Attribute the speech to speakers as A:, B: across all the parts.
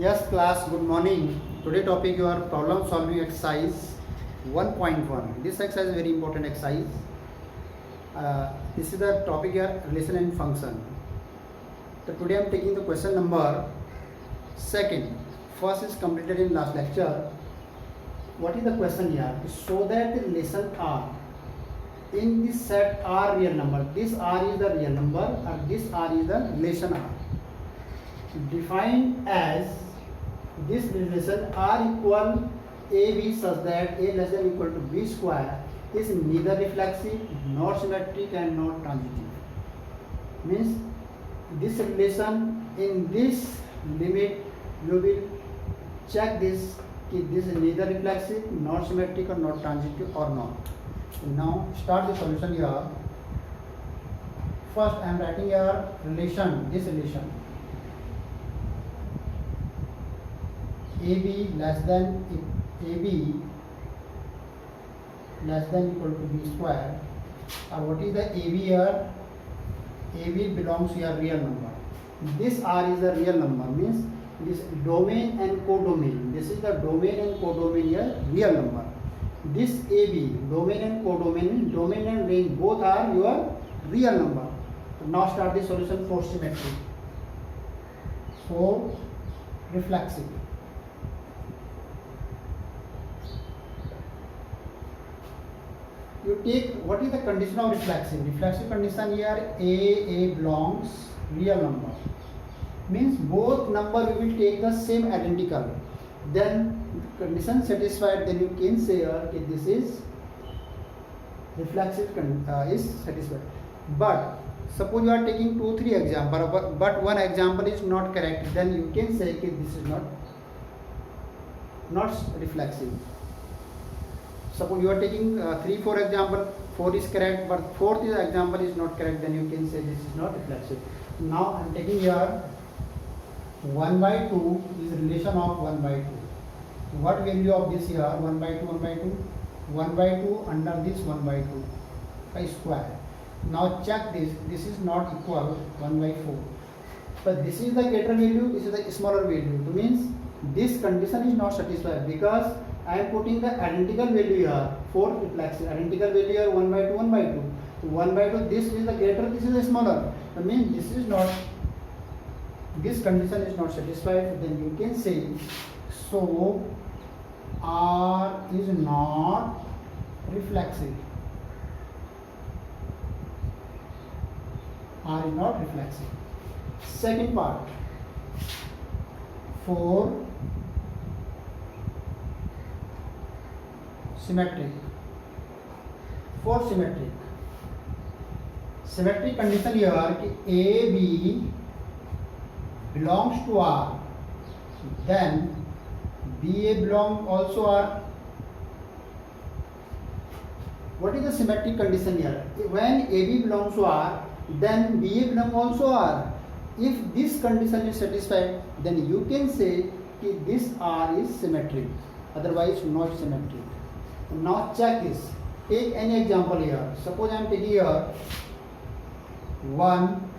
A: Yes, class, good morning. Today topic your problem solving exercise 1.1. This exercise is very important exercise. This is the topic here relation and function. So today I am taking the question number second. First is completed in last lecture. What is the question here? To show that the relation R in this set R real number. This R is the real number and this R is the relation R. Defined as this relation R equal AB such that A less than equal to B square is neither reflexive nor symmetric and not transitive. Means this relation in this limit you will check this if this is neither reflexive nor symmetric or not transitive or not. Now start the solution here. First I am writing here relation, this relation AB less than AB less than equal to B square. What is the AB here? AB belongs to a real number. This R is the real number, means this domain and codomain. This is the domain and codomain here, real number. This AB, domain and codomain, domain and range both are your real number. Now start the solution for symmetry. So reflexive. You take what is the condition of reflexive? Reflexive condition here A belongs real number. Means both number we will take the same identical. Then condition satisfied, then you can say here this is reflexive is satisfied. But suppose you are taking 2-3 example, but one example is not correct, then you can say this is not reflexive. Suppose you are taking 3-4 example, 4 is correct, but 4th example is not correct, then you can say this is not reflexive. Now I am taking here 1 by 2 is relation of 1 by 2. What value of this here? 1 by 2, 1 by 2, 1 by 2 under this 1 by 2 by square. Now check this, this is not equal 1 by 4. But this is the greater value, this is the smaller value. It means this condition is not satisfied because I am putting the identical value here for reflexive. Identical value here 1 by 2, 1 by 2. So 1 by 2, this is the greater, this is the smaller. I mean this is not, this condition is not satisfied. Then you can say, so R is not reflexive. R is not reflexive. Second part, for symmetric. For symmetric. Symmetric condition here कि AB belongs to R, then BA belongs also R. What is the symmetric condition here? When AB belongs to R, then BA belongs also R. If this condition is satisfied, then you can say that this R is symmetric, otherwise not symmetric. Now check this. Take any example here. Suppose I am taking here 1,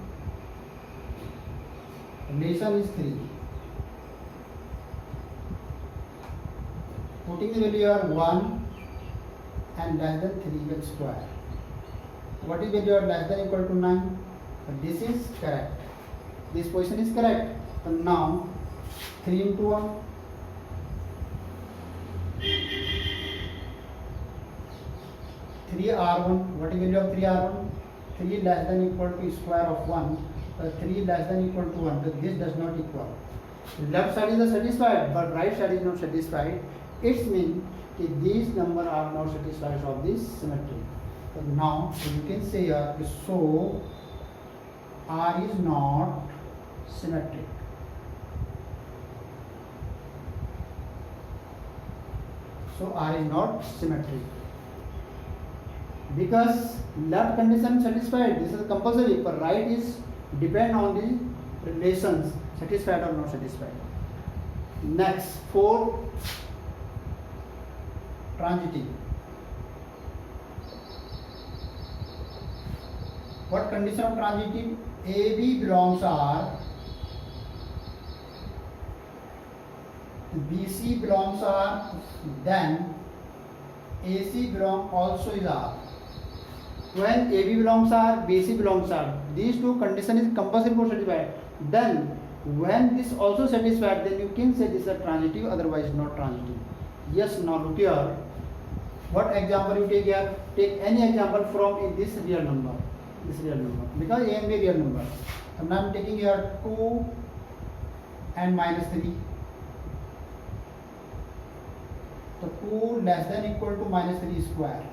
A: relation is 3. Putting the value here 1 and less than 3 x square. What is value here less than equal to 9? This is correct. This position is correct. So now 3 into 1. 3R1. What is value of 3R1? 3 less than equal to square of 1. 3 less than equal to 1. So this does not equal. Left side is satisfied, but right side is not satisfied. It means that these numbers are not satisfied of this symmetry. So now you can say here, so R is not symmetric. So R is not symmetric. Because left condition satisfied, this is compulsory, but right is depend on the relations satisfied or not satisfied. Next, 4, transitive. What condition of transitive? AB belongs R BC belongs R, then AC belong also is R. When AB belongs R, BC belongs R, these two condition is compulsory for satisfied. Then when this also satisfied, then you can say this is a transitive, otherwise not transitive. Yes, now look here. What example you take here? Take any example from in this real number. This real number. Because A and B real number. So now I am taking here 2 and minus 3. So 2 less than equal to minus 3 square.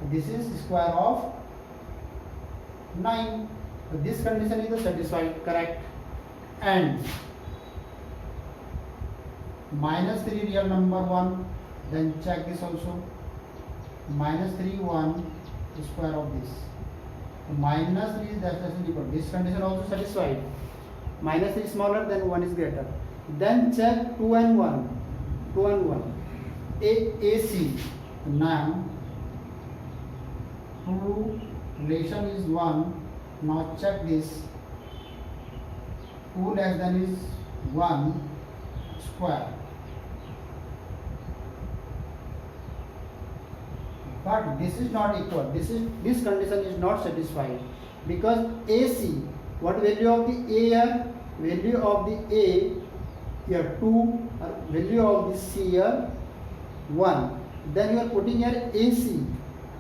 A: This is square of 9. So this condition is satisfied, correct. And minus 3 real number 1. Then check this also. Minus 3 1 square of this. So minus 3 is less than equal. This condition also satisfied. Minus 3 is smaller, then 1 is greater. Then check 2 and 1. 2 and 1. AC. Now 2 relation is 1. Now check this. 2 less than is 1 square. But this is not equal. This condition is not satisfied because AC. What value of the A here? Value of the A here 2. Or value of the C here 1. Then you are putting here AC.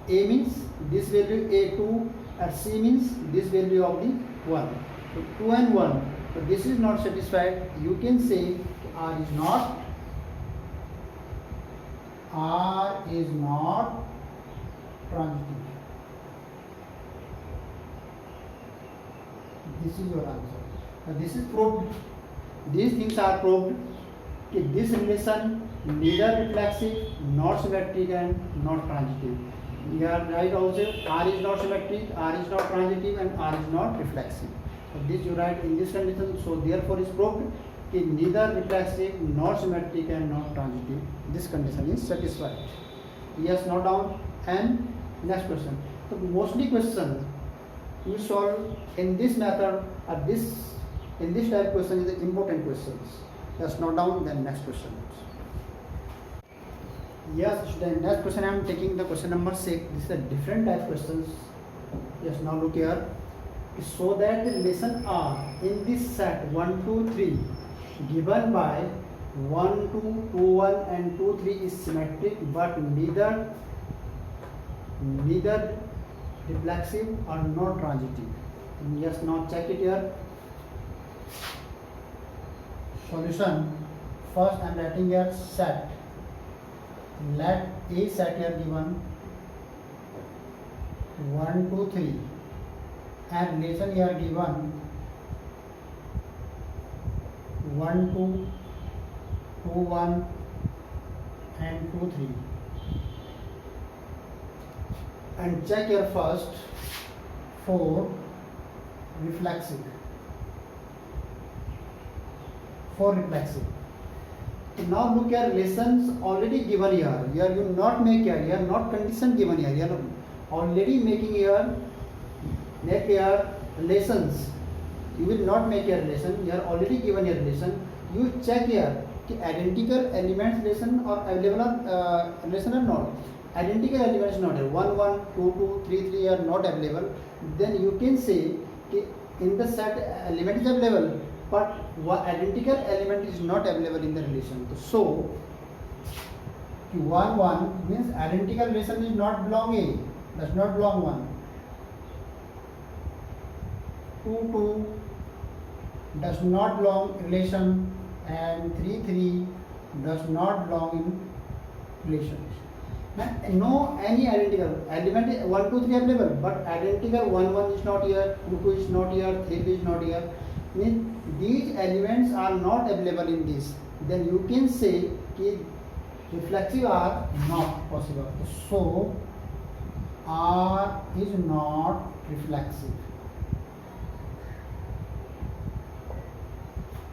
A: A means this value A2 and C means this value of the 1. So 2 and 1. So this is not satisfied. You can say R is not transitive. This is your answer. Now this is proved. These things are proved. This relation neither reflexive, nor symmetric, and not transitive. You are right also. R is not symmetric, R is not transitive, and R is not reflexive. So this you write in this condition. So therefore is proved that neither reflexive, nor symmetric, and not transitive. This condition is satisfied. Yes, note down. And next question. So mostly question you solve in this method or in this type question is the important questions. Just note down. Then next question. Yes, student. Next question I am taking the question number 6. This is a different type questions. Yes, now look here. So that the relation R in this set 1, 2, 3 given by 1, 2, 2, 1 and 2, 3 is symmetric but neither reflexive or not transitive. Yes, now check it here. Solution. First I am writing here set. Let A set here given 1, 2, 3 and relation here given 1, 2, 2, 1 and 2, 3. And check here first for reflexive. For reflexive. Now look at relations already given here. Here you not make here. Here not condition given here. You are already making here. Make here relations. You will not make a relation. You are already given a relation. You check here. Identical elements relation or available relation or not. Identical elements not here. 1, 1, 2, 2, 3, 3 are not available. Then you can say in the set element is available, but identical element is not available in the relation. So 1, 1 means identical relation is not belong A. Does not belong 1. 2, 2 does not belong relation, and 3, 3 does not belong in relations. No any identical element 1, 2, 3 available, but identical 1, 1 is not here, 2, 2 is not here, 3, 3 is not here. Means these elements are not available in this. Then you can say that reflexive are not possible. So R is not reflexive.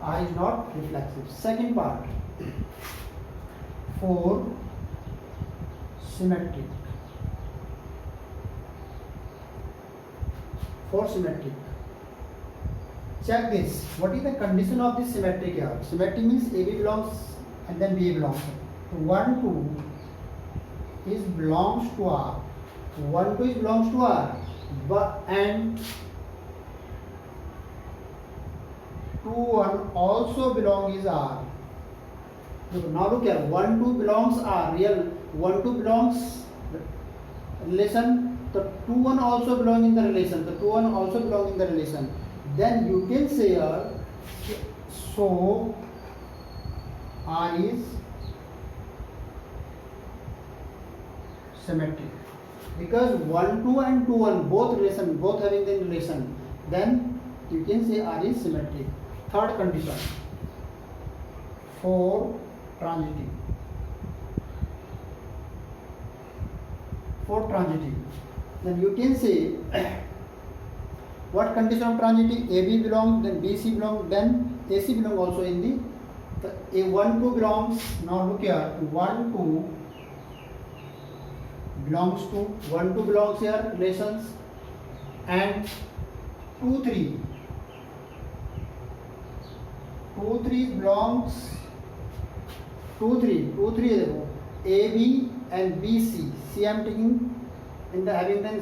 A: R is not reflexive. Second part. For symmetric. For symmetric. Check this. What is the condition of this symmetric here? Symmetric means AB belongs and then B belongs to 1 2 is belongs to R. 1 2 is belongs to R, but and 2 1 also belong is R. Now look here, 1 2 belongs R, real 1 2 belongs relation, the 2 1 also belong in the relation, the 2 1 also belong in the relation. Then you can say here, so R is symmetric, because 1 2 and 2 1 both relation, both having the relation, then you can say R is symmetric. Third condition, for transitive. For transitive, then you can say what condition of transitive? AB belongs, then BC belongs, then AC belongs also in the A1 2 belongs. Now look here, 1 2 belongs to 1 2 belongs here relations, and 2 3 belongs 2 3 AB and BC. See, I am taking in the having then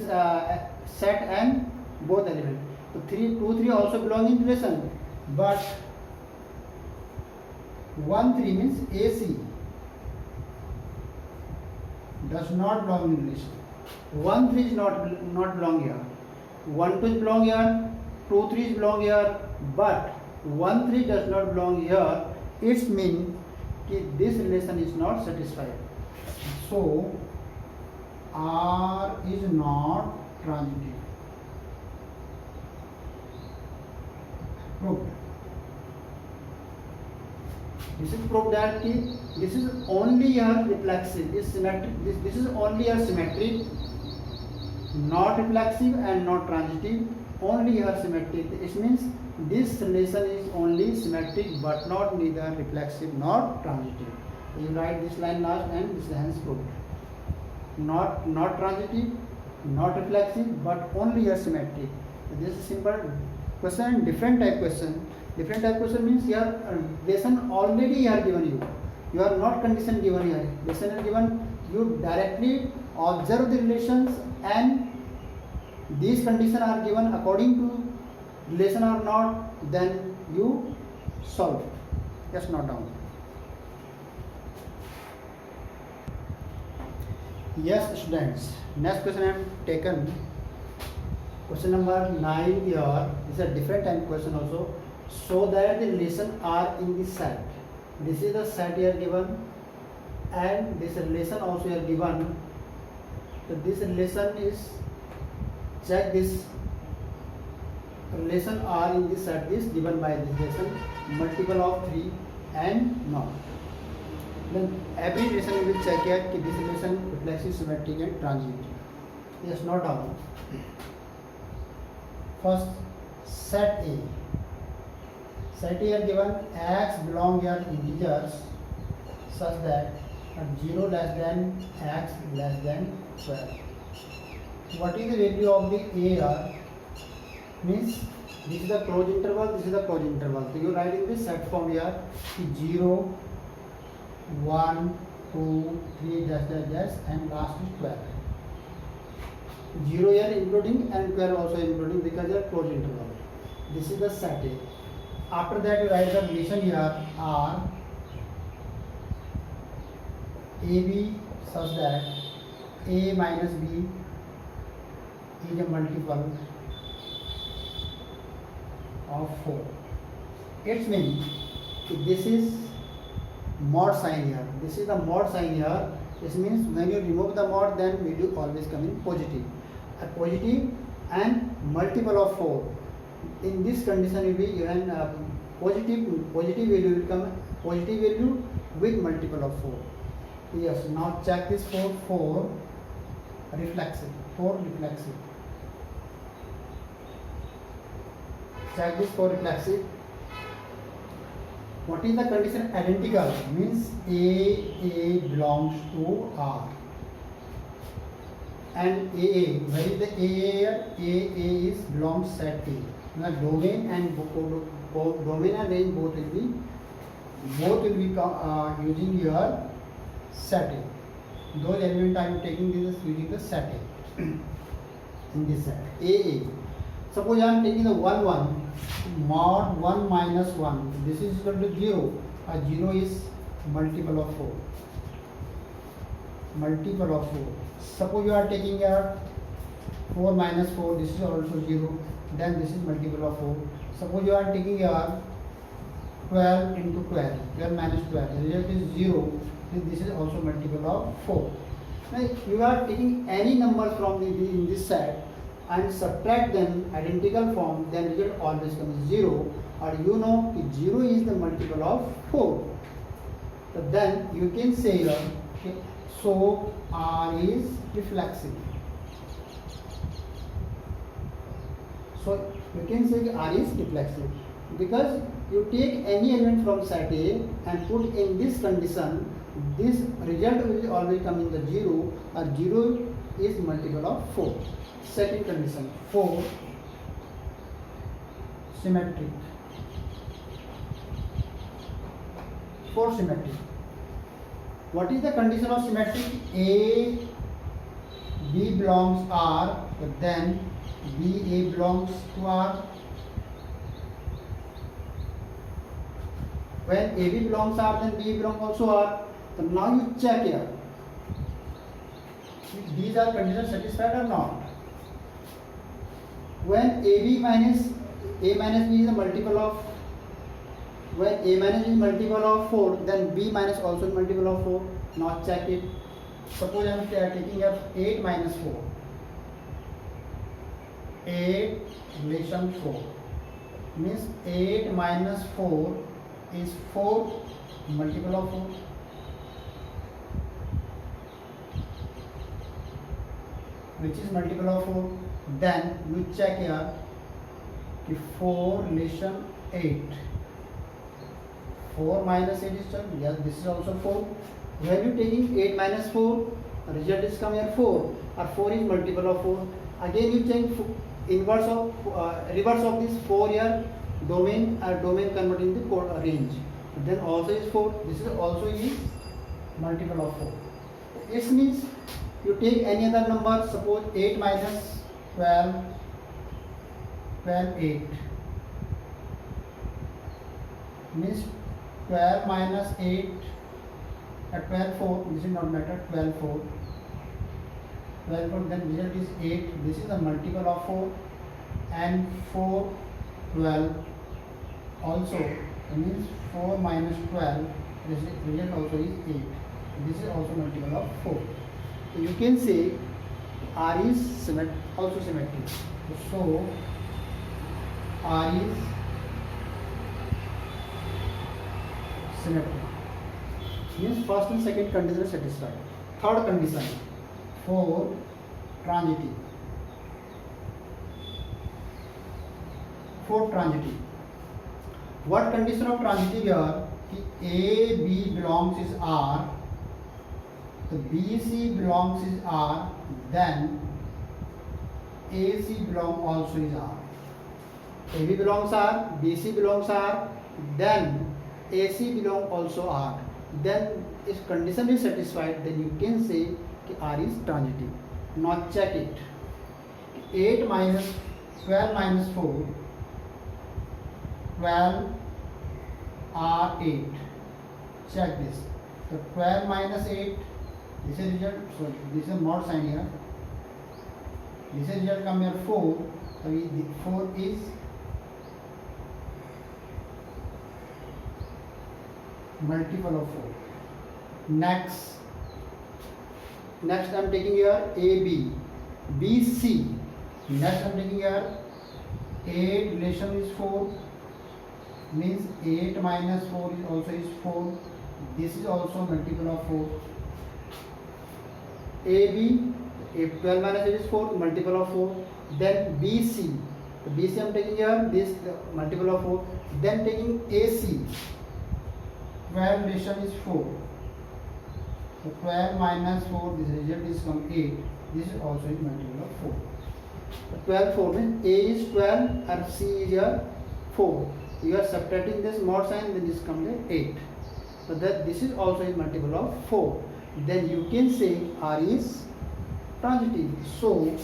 A: set and both elements. So 2 3 also belong in relation, but 1 3 means AC does not belong in relation. 1 3 is not belong here. 1 2 is belong here. 2 3 is belong here, but 1 3 does not belong here. It means that this relation is not satisfied. So R is not transitive. Proved. This is proved that this is only a reflexive, this symmetric, this is only a symmetric, not reflexive and not transitive, only a symmetric. It means this relation is only symmetric but not neither reflexive nor transitive. You write this line last and this hence proved. Not transitive, not reflexive, but only a symmetric. This is simple question. Different type question. Different type question means your relation already are given you. You are not condition given here. Relation are given. You directly observe the relations and these conditions are given according to relation or not. Then you solve. Just note down. Yes, students. Next question I have taken. Question number 9 here. This is a different type question also. So that the relation are in the set. This is the set here given, and this relation also here given. So this relation is, check this relation are in the set is given by this relation, multiple of 3 and not. Then every relation you will check here कि this relation reflexive, symmetric and transitive. Yes, note down. First, set A. Set A here given x belong here integers such that 0 less than x less than 12. What is the value of the A here? Means this is the closed interval, this is the closed interval. So you write in this set form here 0 1 2 3 dash dash dash and last is 12. 0 here including and 12 also including because they are closed interval. This is the set A. After that you write the relation here R AB such that A minus B is a multiple of 4. It means this is mod sign here. This is the mod sign here. This means when you remove the mod, then value always come in positive. A positive and multiple of 4. In this condition, you will be given positive value will come positive value with multiple of 4. Yes. Now check this 4 reflexive. 4 reflexive. Check this 4 reflexive. What is the condition? Identical means A belongs to R. And AA, where is the AA? AA is belongs set A. Now domain and range both will be both will be using your set A. Those element I am taking this using the set A. In this set AA. Suppose I am taking the 1 1 mod 1 minus 1. This is equal to 0. 0 is multiple of 4. Multiple of 4. Suppose you are taking a 4 minus 4. This is also 0. Then this is multiple of 4. Suppose you are taking a 12 into 12. 12 minus 12. The result is 0. This is also multiple of 4. Now you are taking any numbers from in this set and subtract them identical form, then result always comes 0, or you know 0 is the multiple of 4. So then you can say here, okay, so R is reflexive. So you can say R is reflexive because you take any element from set A and put in this condition, this result will always come in the 0, or 0 is multiple of 4. Second condition, 4 symmetric. 4 symmetric. What is the condition of symmetric? A, B belongs R, but then B, A belongs to R. When AB belongs R, then B belongs also R. So now you check here. These are conditions satisfied or not? When AB minus A minus B is a multiple of, when A minus B is multiple of 4, then B minus also is multiple of 4. Now check it. Suppose I am taking up 8 minus 4. 8 relation 4 means 8 minus 4 is 4 multiple of 4. Which is multiple of 4. Then you check here 4 relation 8. 4 minus 8 is 12. Yes, this is also 4. When you taking 8 minus 4, result is come here 4, or 4 is multiple of 4. Again you check inverse of reverse of this 4 here, domain converting the range. Then also is 4. This is also is multiple of 4. It means you take any other number, suppose 8 minus 12, 8 means 12 minus 8 at 12 4, this is not matter, 12 4, 12 4, then result is 8, this is a multiple of 4, and 4 12 also, it means 4 minus 12, result also is 8, this is also multiple of 4. So you can say R is also symmetric. So R is symmetric. Means first and second condition are satisfied. Third condition, 4 transitive. 4 transitive. What condition of transitive here? A, B belongs is R. So BC belongs is R, then AC belongs also is R. AB belongs R, BC belongs R, then AC belongs also R. Then if condition is satisfied, then you can say R is transitive. Now check it. 8 minus 12 minus 4, 12 R 8. Check this. So 12 minus 8. This is result, so this is mod sign here. This is result come here 4. So 4 is multiple of 4. Next I am taking here AB, BC. Next I am taking here 8 relation is 4. Means 8 minus 4 is also is 4. This is also multiple of 4. AB, if 12 minus 8 is 4, multiple of 4. Then BC, the BC I am taking here, this multiple of 4. Then taking AC, 12 relation is 4. So 12 minus 4, this result is come 8. This is also is multiple of 4. So 12 4 means A is 12 and C is here 4. You are subtracting this mod sign, then this comes 8. So that this is also a multiple of 4. Then you can say R is transitive. So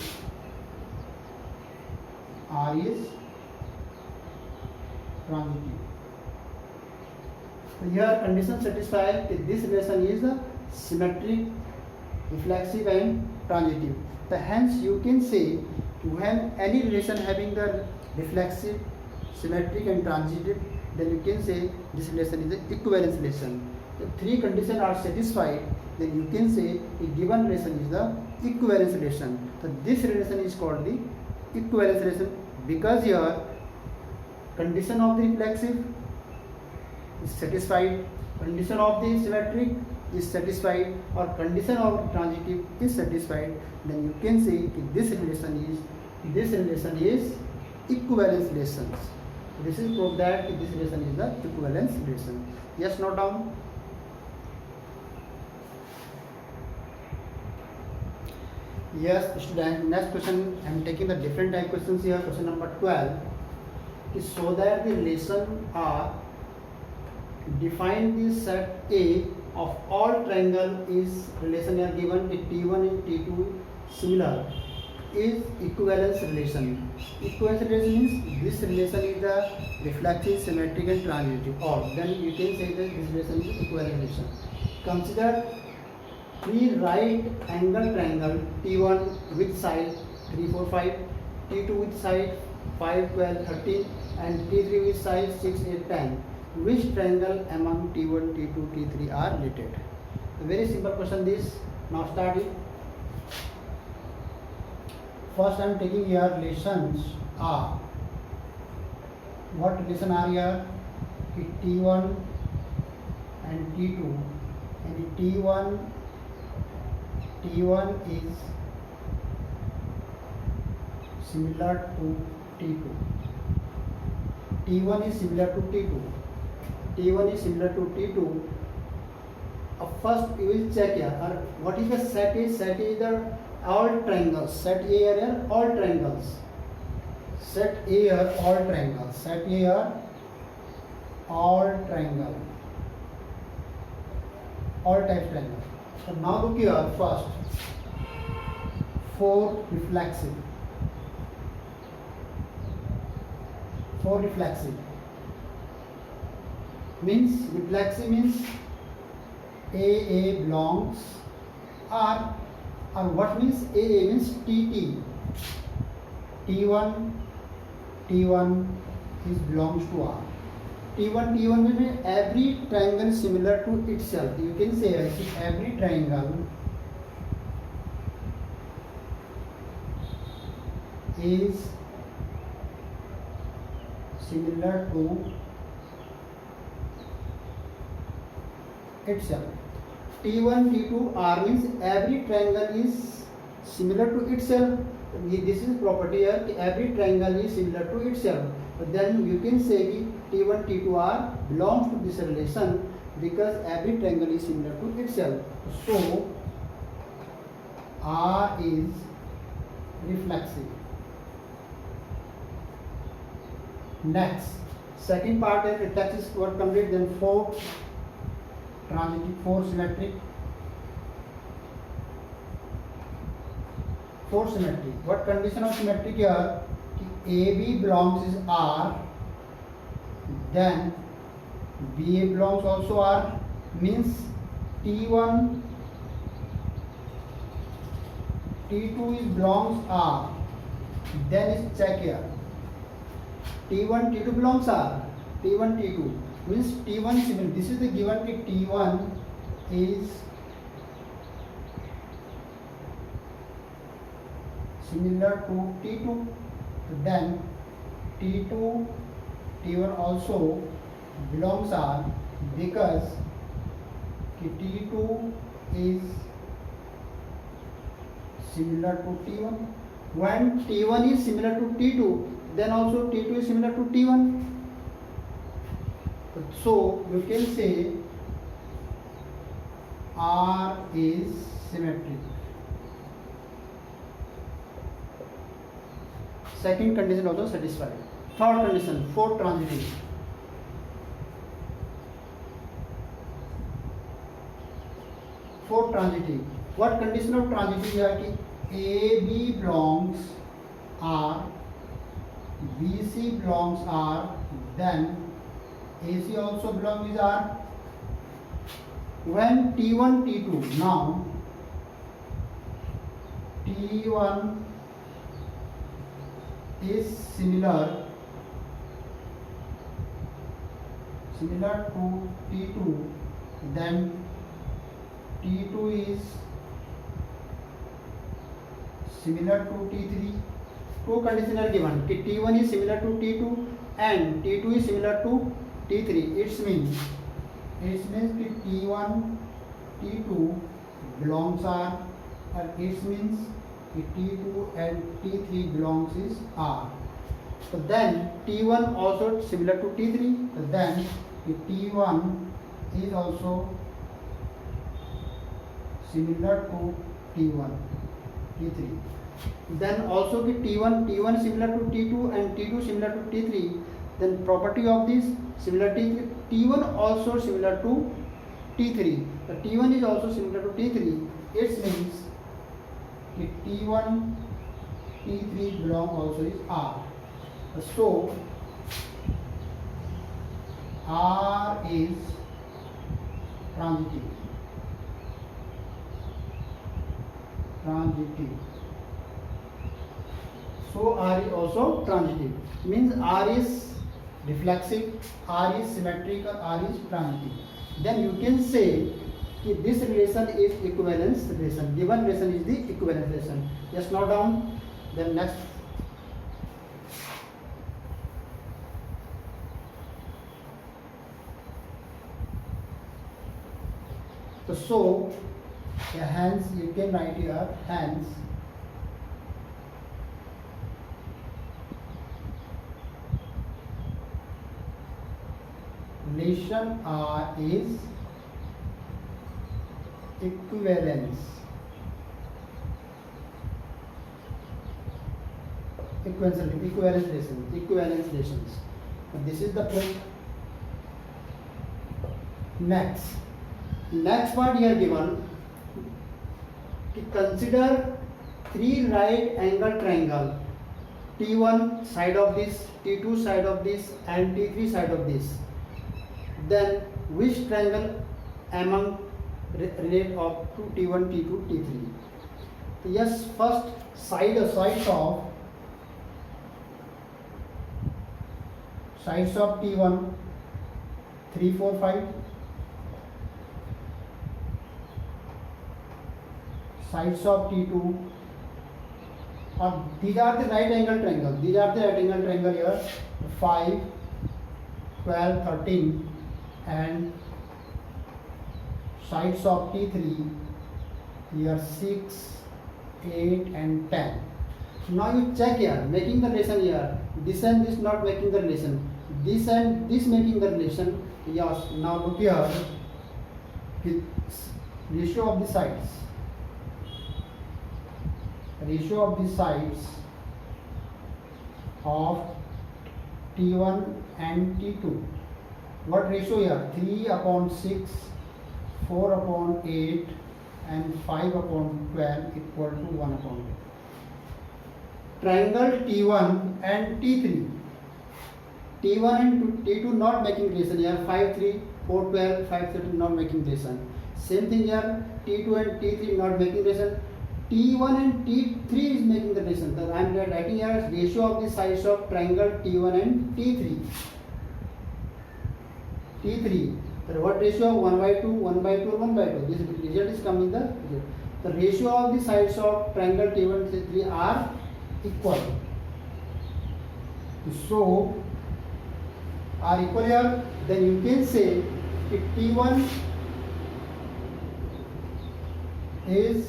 A: R is transitive. So here condition satisfied that this relation is symmetric, reflexive and transitive. So hence you can say when any relation having the reflexive, symmetric and transitive, then you can say this relation is an equivalence relation. The three conditions are satisfied, then you can say a given relation is the equivalence relation. So this relation is called the equivalence relation because here condition of the reflexive is satisfied, condition of the symmetric is satisfied, or condition of transitive is satisfied. Then you can say this relation is equivalence relations. This is proof that this relation is the equivalence relation. Yes, note down. Yes, student. Next question. I am taking the different type questions here. Question number 12 is so that the relation R define the set A of all triangle is relation are given with T1 and T2 similar is equivalence relation. Equivalence relation means this relation is the reflexive, symmetric and transitive, or then you can say that this relation is equivalence relation. Consider three right angle triangle T1 with side 3, 4, 5, T2 with side 5, 12, 13 and T3 with side 6, 8, 10. Which triangle among T1, T2, T3 are related? A very simple question this. Now start it. First I am taking here relations R. What relation are here? T1 and T2, and T1 is similar to T2. T1 is similar to T2. T1 is similar to T2. First you will check here. What is the set A? Set A is the all triangles. Set A are all triangles. Set A are all triangles. Set A are all triangle. All types triangle. So now look here first. 4 reflexive. 4 reflexive. Means reflexive means AA belongs R, or what means AA means TT. T1 is belongs to R. T1 means every triangle is similar to itself. You can say every triangle is similar to itself. T1, T2, R means every triangle is similar to itself. This is property here. Every triangle is similar to itself. But then you can say T1, T2, R belongs to this relation because every triangle is similar to itself. So R is reflexive. Next, second part is reflexive were complete. Then 4 transitive, 4 symmetric. 4 symmetric. What condition of symmetric here? AB belongs is R, then BA belongs also R, means T1, T2 is belongs R. Then is check here. T1, T2 belongs R. T1, T2 means T1 similar. This is the given T1 is similar to T2. Then T2, T1 also belongs R because T2 is similar to T1. When T1 is similar to T2, then also T2 is similar to T1. So you can say R is symmetric. Second condition also satisfied. Third condition, 4 transitive. for transitive. What condition of transitive here कि AB belongs R, BC belongs R, then AC also belongs with R. When T1, T2, now T1 is similar to T2, then T2 is similar to T3. Two conditions are given कि T1 is similar to T2 and T2 is similar to T3. It means कि T1, T2 belongs R, and it means कि T2 and T3 belongs is R. So then T1 also similar to T3. So then the T1 is also similar to T1, T3. Then also the T1 similar to T2 and T2 similar to T3. Then property of this similarity, T1 also similar to T3. The T1 is also similar to T3. It means that T1, T3 belong also is R. So R is transitive. So R is also transitive. Means R is reflexive, R is symmetrical, R is transitive. Then you can say that this relation is equivalence relation. Given relation is the equivalence relation. Just note down. Then next. So hence you can write here hence relation R is equivalence relations. This is the point. Next part here given to consider three right angle triangle, T1 side of this, T2 side of this and T3 side of this. Then which triangle among relate up to T1, T2, T3? Yes, first sides of T1 3, 4, 5. Sides of T2, or these are the right angle triangle. These are the right angle triangle here 5, 12, 13, and sides of T3 here 6, 8, and 10. Now you check here, making the relation here. This and this not making the relation. This and this making the relation. Yes. Now look here. Ratio of the sides. Ratio of the sides of T1 and T2. What ratio here? 3/6, 4/8, and 5/12 equal to 1/8. Triangle T1 and T3. T1 and T2 not making relation here. 5, 3, 4, 12, 5, 13 not making relation. Same thing here. T2 and T3 not making relation. T1 and T3 is making the relation. So I am writing here as ratio of the sides of triangle T1 and T3. T3. So what ratio? 1/2, 1/2, 1/2. This result is coming the result. The ratio of the sides of triangle T1 and T3 are equal. So are equal here. Then you can say if T1 is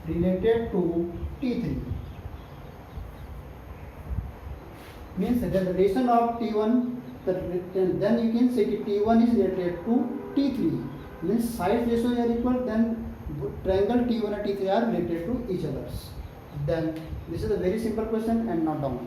A: related to T3, means that the relation of T1, then you can say that T1 is related to T3, means side ratios are equal, then triangle T1 and T3 are related to each other. Then this is a very simple question and not down.